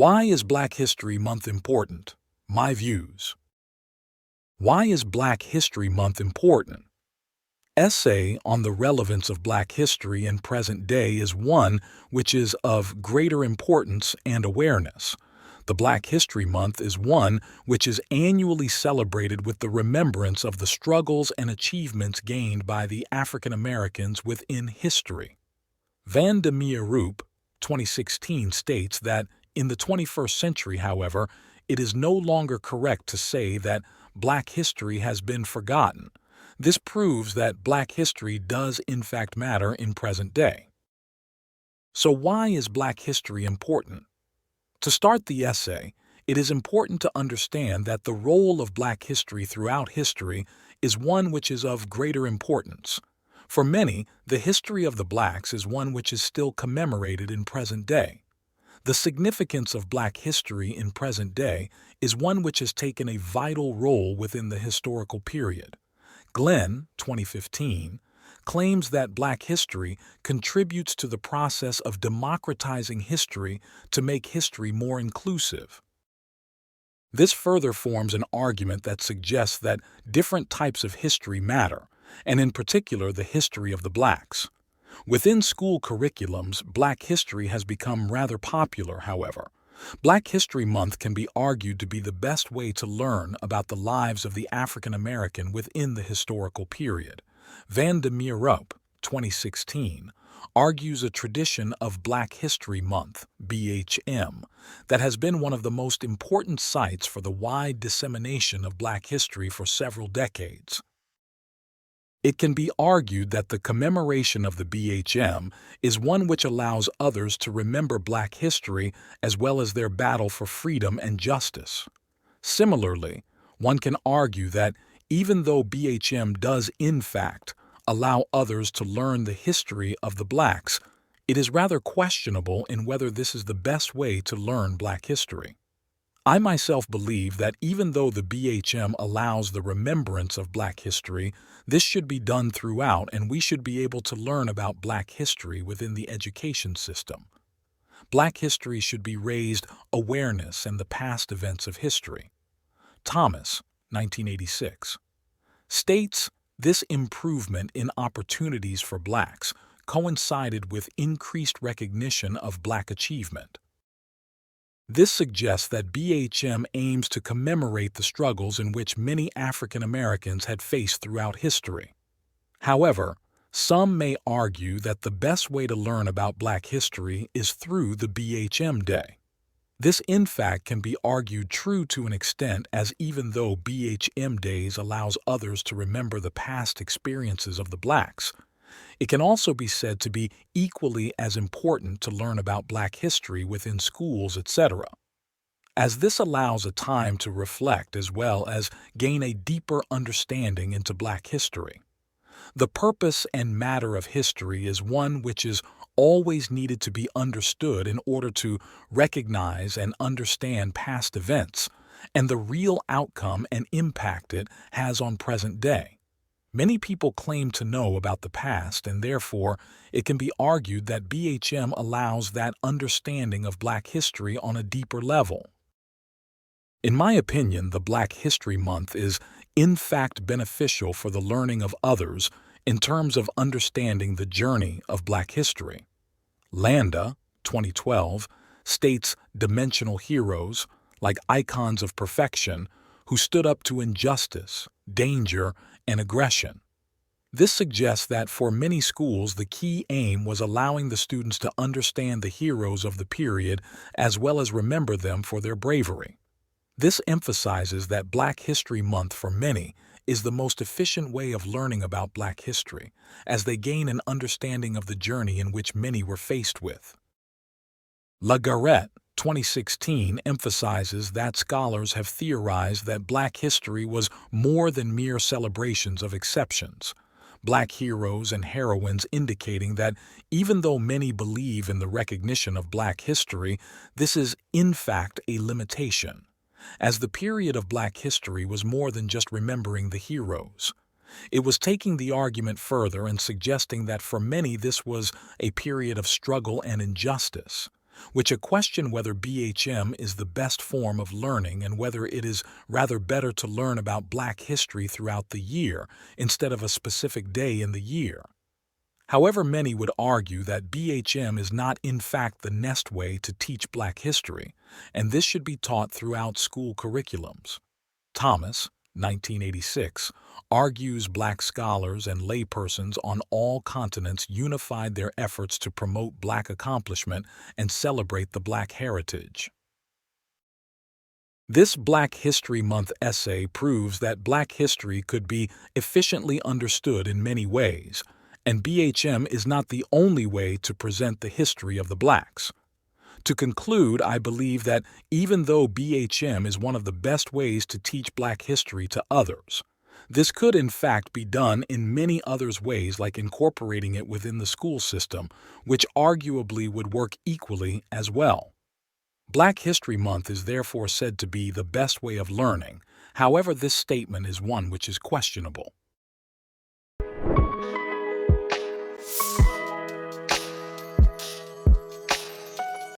Why is Black History Month important? My views. Why is Black History Month important? Essay on the relevance of Black history in present day is one which is of greater importance and awareness. The Black History Month is one which is annually celebrated with the remembrance of the struggles and achievements gained by the African Americans within history. Van de Meerup, 2016, states that in the 21st century, however, it is no longer correct to say that Black history has been forgotten. This proves that Black history does in fact matter in present day. So why is Black history important? To start the essay, it is important to understand that the role of Black history throughout history is one which is of greater importance. For many, the history of the Blacks is one which is still commemorated in present day. The significance of Black history in present day is one which has taken a vital role within the historical period. Glenn, 2015, claims that Black history contributes to the process of democratizing history to make history more inclusive. This further forms an argument that suggests that different types of history matter, and in particular the history of the Blacks. Within school curriculums, Black history has become rather popular, however. Black History Month can be argued to be the best way to learn about the lives of the African American within the historical period. Van de Meerup, 2016, argues a tradition of Black History Month, BHM, that has been one of the most important sites for the wide dissemination of Black history for several decades. It can be argued that the commemoration of the BHM is one which allows others to remember Black history as well as their battle for freedom and justice. Similarly, one can argue that even though BHM does in fact allow others to learn the history of the Blacks, it is rather questionable in whether this is the best way to learn Black history. I myself believe that even though the BHM allows the remembrance of Black history, this should be done throughout and we should be able to learn about Black history within the education system. Black history should be raised awareness and the past events of history. Thomas, 1986, states this improvement in opportunities for Blacks coincided with increased recognition of Black achievement. This suggests that BHM aims to commemorate the struggles in which many African Americans had faced throughout history. However, some may argue that the best way to learn about Black history is through the BHM Day. This in fact can be argued true to an extent, as even though BHM Days allows others to remember the past experiences of the Blacks, it can also be said to be equally as important to learn about Black history within schools, etc., as this allows a time to reflect as well as gain a deeper understanding into Black history. The purpose and matter of history is one which is always needed to be understood in order to recognize and understand past events and the real outcome and impact it has on present day. Many people claim to know about the past, and therefore it can be argued that BHM allows that understanding of Black history on a deeper level. In my opinion, the Black History Month is in fact beneficial for the learning of others in terms of understanding the journey of Black history. Landa, 2012, states dimensional heroes, like icons of perfection, who stood up to injustice, danger, and aggression. This suggests that for many schools the key aim was allowing the students to understand the heroes of the period as well as remember them for their bravery. This emphasizes that Black History Month for many is the most efficient way of learning about Black history, as they gain an understanding of the journey in which many were faced with. LaGarrette, 2016, emphasizes that scholars have theorized that Black history was more than mere celebrations of exceptions. Black heroes and heroines indicating that even though many believe in the recognition of Black history, this is in fact a limitation, as the period of Black history was more than just remembering the heroes. It was taking the argument further and suggesting that for many this was a period of struggle and injustice. which question whether BHM is the best form of learning and whether it is rather better to learn about Black history throughout the year instead of a specific day in the year. However, many would argue that BHM is not in fact the best way to teach Black history, and this should be taught throughout school curriculums. Thomas, 1986, argues Black scholars and laypersons on all continents unified their efforts to promote Black accomplishment and celebrate the Black heritage. This Black History Month essay proves that Black history could be efficiently understood in many ways, and BHM is not the only way to present the history of the Blacks. To conclude, I believe that even though BHM is one of the best ways to teach Black history to others, this could in fact be done in many other ways, like incorporating it within the school system, which arguably would work equally as well. Black History Month is therefore said to be the best way of learning. However, this statement is one which is questionable.